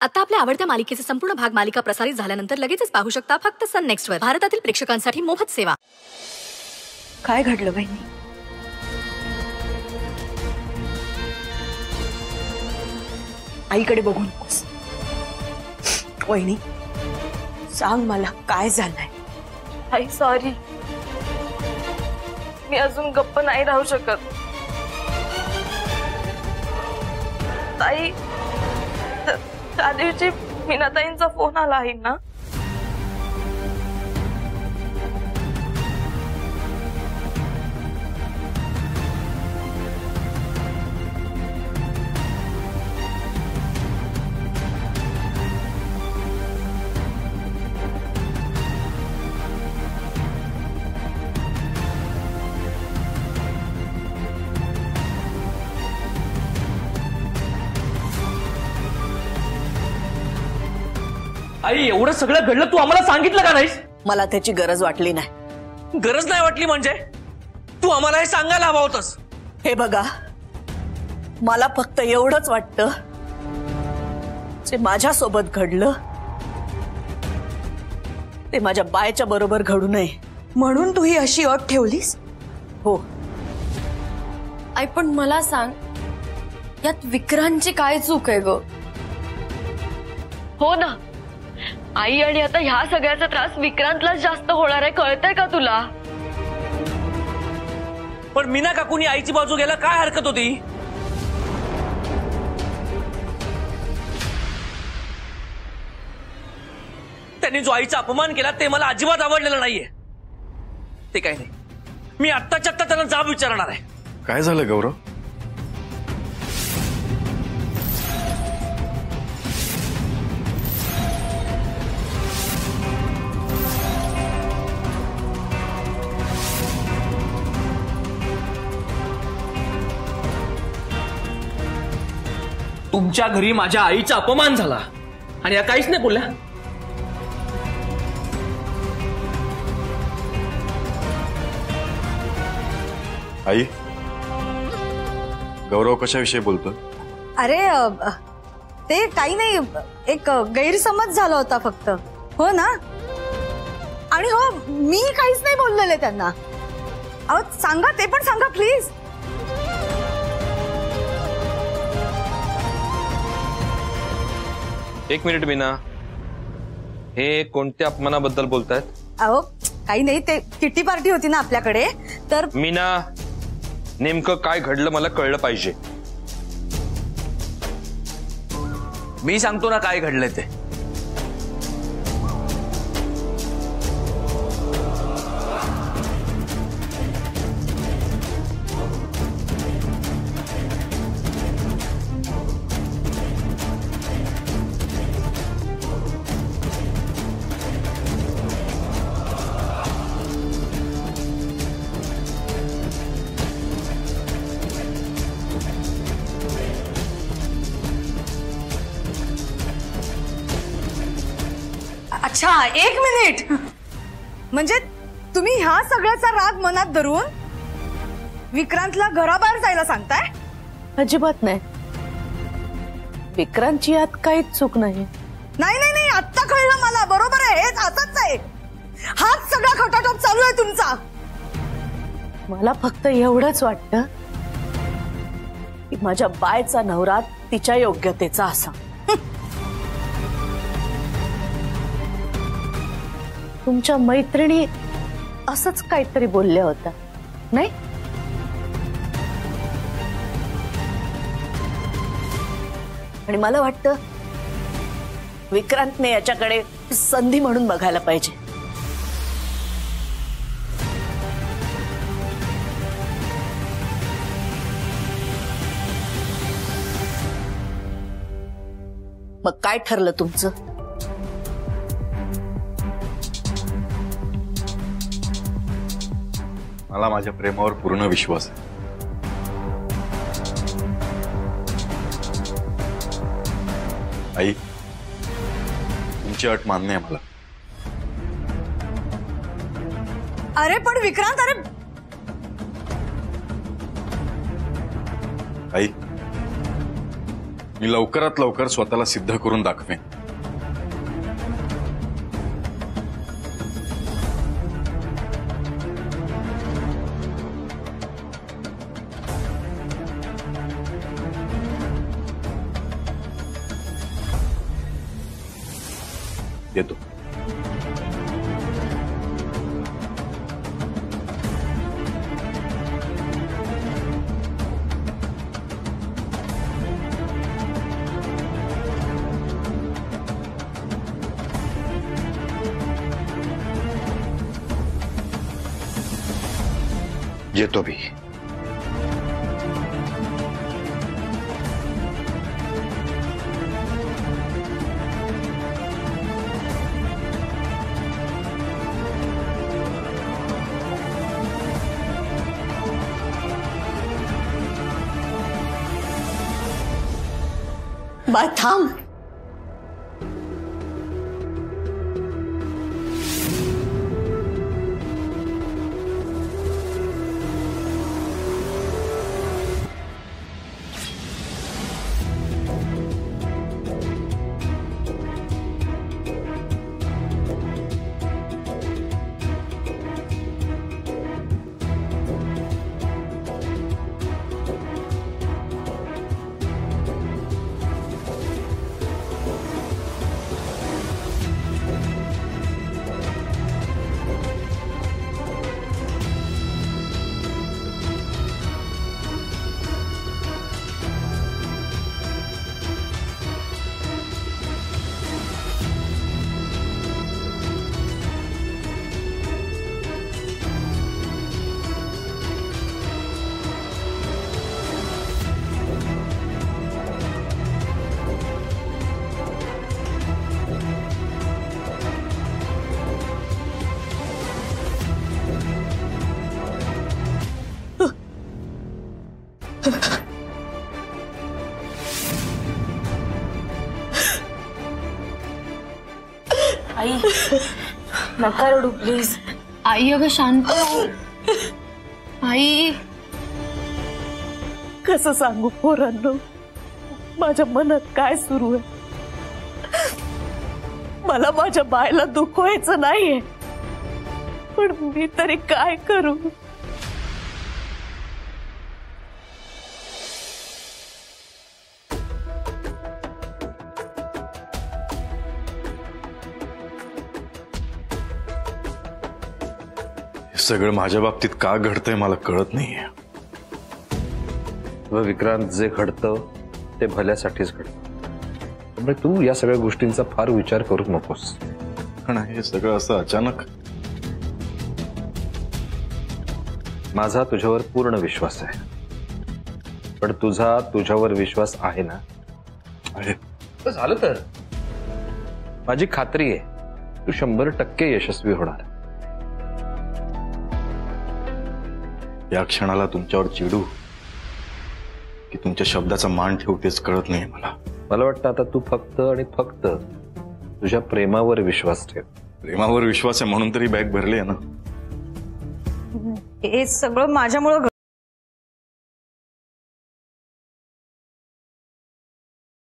आता आपल्या आवडत्या मालिकेचे संपूर्ण भाग मालिका प्रसारित झाल्यानंतर लगेचच पाहू शकता फक्त सन नेक्स्ट वर. भारतातील प्रेक्षकांसाठी मोफत सेवा. काय घडलं बहिणी? आईकडे बघू नकोस. वहिनी सांग मला काय झालंय. आई सॉरी, मी अजून गप्प नाही राहू शकत. ताई, त्या दिवशी मीनाताईंचा फोन आला आहे ना. आई, एवढं सगळं घडलं तू आम्हाला सांगितलं का नाहीस? मला त्याची गरज वाटली नाही. गरज नाही वाटली म्हणजे तू आम्हाला हे सांगायला हवं होतंस. हे बघा, मला फक्त एवढंच वाटतं, जे माझ्या सोबत घडलं ते माझ्या बायच्या बरोबर घडू नये म्हणून तू ही अशी अट ठेवलीस. हो. आई पण मला सांग, यात विक्रांतची काय चूक आहे ग? हो ना आई, आणि आता ह्या सगळ्याचा त्रास विक्रांतलाच जास्त होणार आहे, कळतंय का तुला? पण मीना काकूनी आईची बाजू घ्यायला काय हरकत होती? त्यांनी जो आईचा अपमान केला ते मला अजिबात आवडलेलं नाहीये. ते काही नाही, मी आत्ताच्या आत्ता त्यांना जाब विचारणार आहे. काय झालं गौरव? तुमच्या घरी माझ्या आईचा अपमान झाला आणि या काहीच नाही बोलल्या. आई, गौरव कशाविषयी बोलतो? अरे ते काही नाही, एक गैरसमज झाला होता फक्त. हो ना? आणि हो, मी काहीच नाही बोललेले त्यांना. अहो सांगा, ते पण सांगा प्लीज. एक मिनिट मीना, हे कोणत्या अपमानाबद्दल बोलतायत? अहो काही नाही, ते किटी पार्टी होती ना आपल्याकडे, तर मीना नेमकं काय घडलं मला कळलं पाहिजे. मी सांगतो ना काय घडलंय ते. अच्छा, एक मिनिट. म्हणजे तुम्ही ह्या सगळ्याचा राग मनात धरून विक्रांतला घराबाहेर जायला सांगताय? अजिबात नाही. विक्रांतची यात काहीच चूक नाही. नाही नाही नाही, आत्ता कळलं मला. बरोबर आहे, हेच असंच आहे. हाच सगळा खटाटोप चालू आहे तुमचा. मला फक्त एवढंच वाटतं की माझ्या बायचा नवरा तिच्या योग्यतेचा असा. तुमच्या मैत्रिणी असंच काहीतरी बोलल्या होत्या नाही? आणि मला वाटतं विक्रांतने याच्याकडे संधी म्हणून बघायला पाहिजे. मग काय ठरलं तुमचं? मला माझ्या प्रेमावर पूर्ण विश्वास आहे. आई, तुमची अट मान्य आहे मला. अरे पण विक्रांत, अरे आई, मी लवकरात लवकर स्वतःला सिद्ध करून दाखवेन. येतो. येतो भी. बा थांब. आई नका रडू प्लीज. आई अगं शांत हो. आई कसं सांगू पोरांनो माझ्या मनात काय सुरू आहे. मला माझ्या बायला दुखवायचं नाहीये, पण मी तरी काय करू. सगळं माझ्या बाबतीत का घडतंय मला कळत नाहीये. व विक्रांत, जे घडतं ते भल्यासाठीच घडतं. त्यामुळे तू या सगळ्या गोष्टींचा फार विचार करू नकोस. पण हे सगळं असं अचानक. माझा तुझ्यावर पूर्ण विश्वास आहे, पण तुझा तुझ्यावर विश्वास आहे ना? आहे. तर झालं तर माझी खात्री आहे तू 100% यशस्वी होणार. या क्षणाला तुमच्यावर चिडू की तुमच्या शब्दाचा मान ठेवतेच कळत नाही मला. मला वाटतं आता तू फक्त आणि फक्त तुझ्या प्रेमावर विश्वास ठेव. प्रेमावर विश्वास आहे म्हणून तरी बॅग भरली आहे ना. हे सगळं माझ्यामुळं